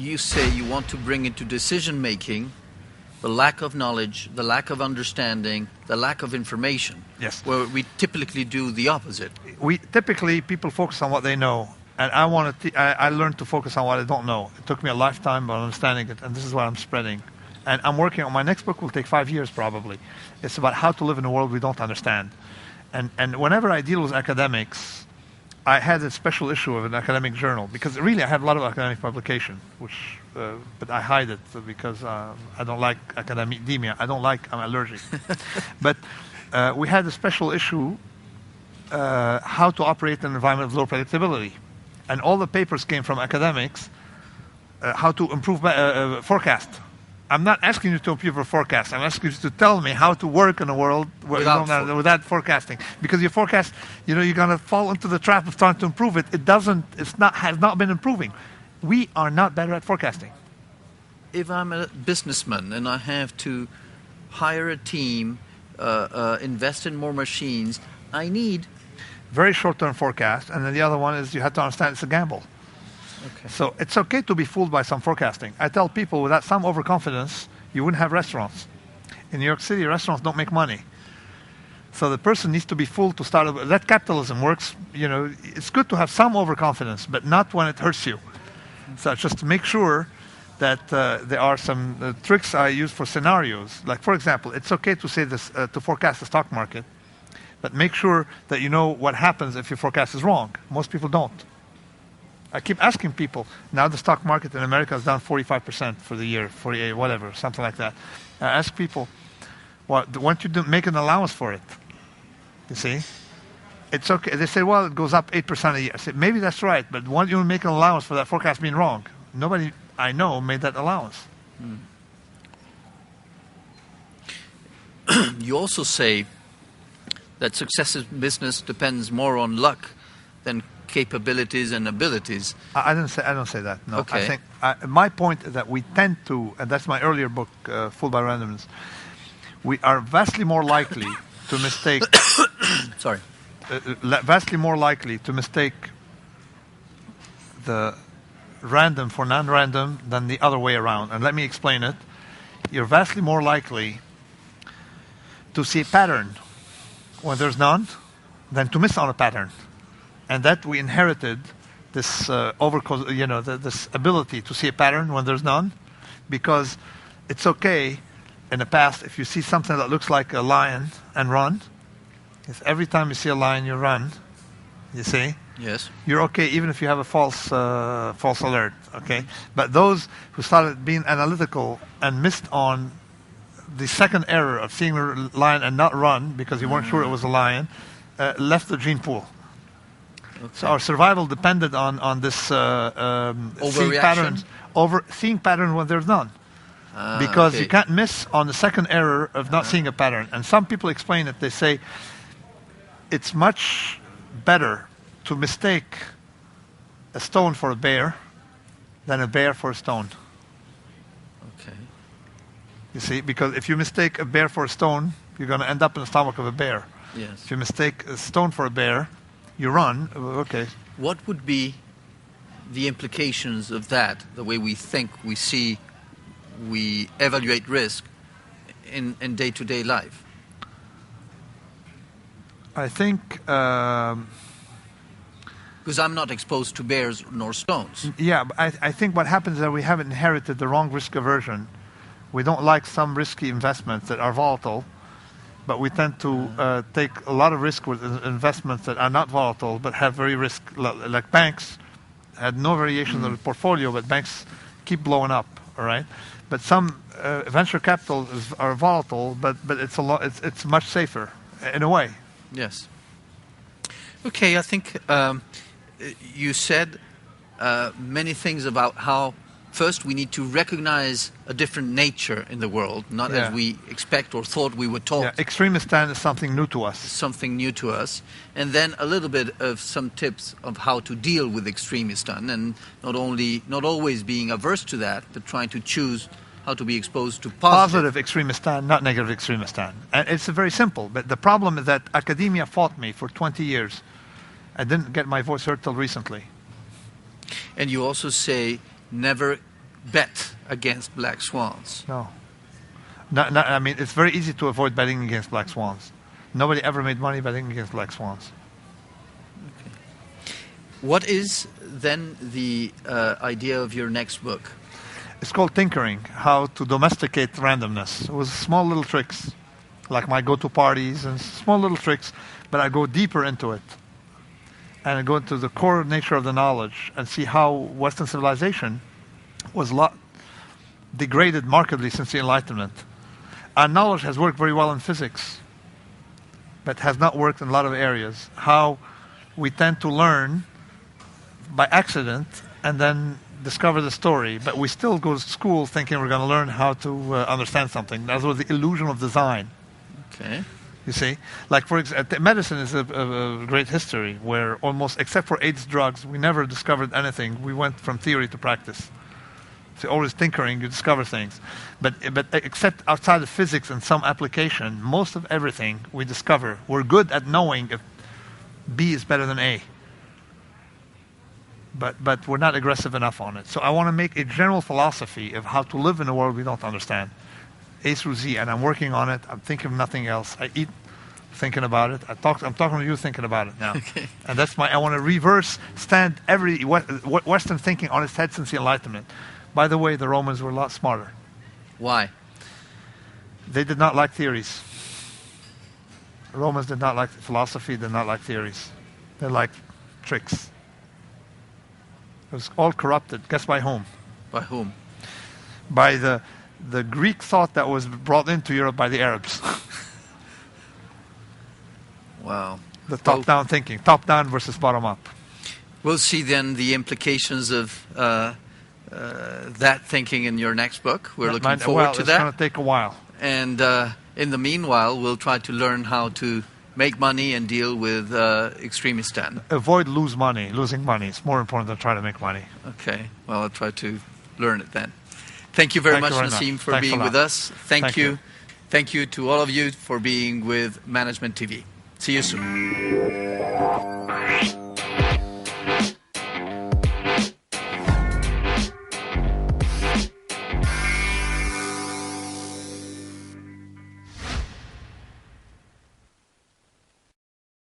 you say you want to bring into decision making the lack of knowledge, the lack of understanding, the lack of information. Yes. Where we typically do the opposite. Typically people focus on what they know, and I learned to focus on what I don't know. It took me a lifetime of understanding it, and this is what I'm spreading. And I'm working on my next book. Will take 5 years probably. It's about how to live in a world we don't understand. And whenever I deal with academics, I had a special issue of an academic journal, because really I have a lot of academic publication, but I hide it because I don't like academia. I'm allergic. But we had a special issue, how to operate in an environment of low predictability. And all the papers came from academics, how to improve forecast. I'm not asking you to improve your forecast. I'm asking you to tell me how to work in a world without forecasting. Because your forecast, you're going to fall into the trap of trying to improve it. Has not been improving. We are not better at forecasting. If I'm a businessman and I have to hire a team, invest in more machines, I need very short-term forecast. And then the other one is you have to understand it's a gamble. Okay. So it's okay to be fooled by some forecasting. I tell people without some overconfidence, you wouldn't have restaurants. In New York City, restaurants don't make money. So the person needs to be fooled to start. That capitalism works. It's good to have some overconfidence, but not when it hurts you. So just to make sure that there are some tricks I use for scenarios. Like, for example, it's okay to say this, to forecast the stock market, but make sure that you know what happens if your forecast is wrong. Most people don't. I keep asking people, now the stock market in America is down 45% for the year, 48, whatever, something like that. I ask people, why don't you make an allowance for it? You see? It's okay. They say, well, it goes up 8% a year. I say, maybe that's right, but why don't you make an allowance for that forecast being wrong? Nobody I know made that allowance. You also say that success in business depends more on luck than capabilities and abilities. I don't say that. No, okay. I think my point is that we tend to, and that's my earlier book, Fooled by Randomness. We are vastly more likely to mistake. Sorry. Vastly more likely to mistake the random for non-random than the other way around. And let me explain it. You're vastly more likely to see a pattern when there's none than to miss on a pattern. And that we inherited this this ability to see a pattern when there's none, because it's okay in the past if you see something that looks like a lion and run. If every time you see a lion you run, you see. Yes. You're okay even if you have a false alert. Okay, but those who started being analytical and missed on the second error of seeing a lion and not run because you weren't sure it was a lion, left the gene pool. Okay. So our survival depended on this seeing patterns when there's none. Because you can't miss on the second error of not seeing a pattern. And some people explain it. They say it's much better to mistake a stone for a bear than a bear for a stone. Okay. You see, because if you mistake a bear for a stone, you're going to end up in the stomach of a bear. Yes. If you mistake a stone for a bear, you run. Okay. What would be the implications of that, the way we think, we see, we evaluate risk in day-to-day life? I think... because I'm not exposed to bears nor stones. Yeah, but I think what happens is that we have inherited the wrong risk aversion. We don't like some risky investments that are volatile, but we tend to take a lot of risk with investments that are not volatile but have very risk, like banks had no variation in the portfolio, but banks keep blowing up, all right? But some venture capital are volatile, but it's much safer in a way. Yes. Okay, I think you said many things about how first we need to recognize a different nature in the world, not as we expect or thought we were taught. Yeah, extremist stand is something new to us. Something new to us. And then a little bit of some tips of how to deal with extremistan, and not always being averse to that, but trying to choose how to be exposed to positive extremistan, not negative extremistan. And it's very simple, but the problem is that academia fought me for 20 years. I didn't get my voice heard till recently. And you also say never bet against black swans. No. I mean, it's very easy to avoid betting against black swans. Nobody ever made money betting against black swans. Okay. What is then the idea of your next book? It's called Tinkering, How to Domesticate Randomness. It was small little tricks, like my go-to parties and small little tricks, but I go deeper into it. And I go into the core nature of the knowledge and see how Western civilization was degraded markedly since the Enlightenment. Our knowledge has worked very well in physics, but has not worked in a lot of areas. How we tend to learn by accident and then discover the story, but we still go to school thinking we're going to learn how to understand something. That's what the illusion of design. Okay. You see, like for example, medicine is a great history where almost, except for AIDS drugs, we never discovered anything. We went from theory to practice. So always tinkering, you discover things. But except outside of physics and some application, most of everything we discover, we're good at knowing if B is better than A. But we're not aggressive enough on it. So I want to make a general philosophy of how to live in a world we don't understand. A through Z, and I'm working on it. I'm thinking of nothing else. I eat thinking about it. I'm talking to you thinking about it now. Okay. And I want to stand every Western thinking on its head since the Enlightenment. By the way, the Romans were a lot smarter. Why? They did not like theories. The Romans did not like philosophy, did not like theories. They liked tricks. It was all corrupted. Guess by whom? By whom? By the Greek thought that was brought into Europe by the Arabs. Wow. The top-down thinking. Top-down versus bottom-up. We'll see then the implications of that thinking in your next book. We're looking forward to that. It's going to take a while. And in the meanwhile, we'll try to learn how to make money and deal with Extremistan. Avoid losing money. It's more important than try to make money. Okay. Well, I'll try to learn it then. Thank you very much, Nassim, for being with us. Thank you. Thank you to all of you for being with Management TV. See you soon.